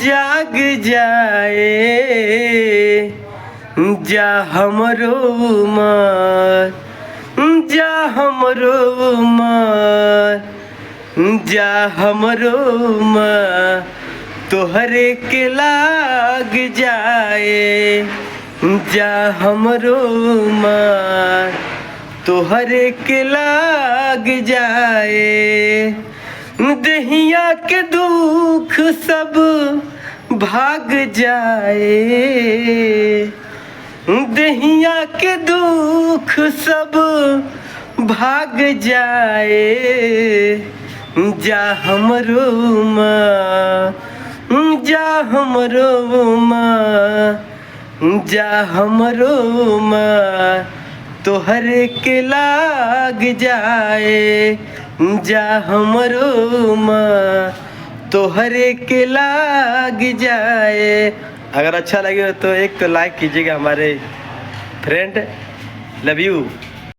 जाग जाए जा हमरो उमर, जा हमरो उमर, जा हमरो उमर, तोहरे के लाग जाए जा हमरो उमर, तोहरे के लाग जाए। दहिया के दुख सब भाग जाए, दहिया के दुख सब भाग जाए जा हमरो उमर, जा हमरो उमर, जा हमरो उमर, तोहरे के लाग जाए जा हमरो उमर, तोहरे के लाग जाए। अगर अच्छा लगे तो एक तो लाइक कीजिएगा हमारे फ्रेंड। Love you.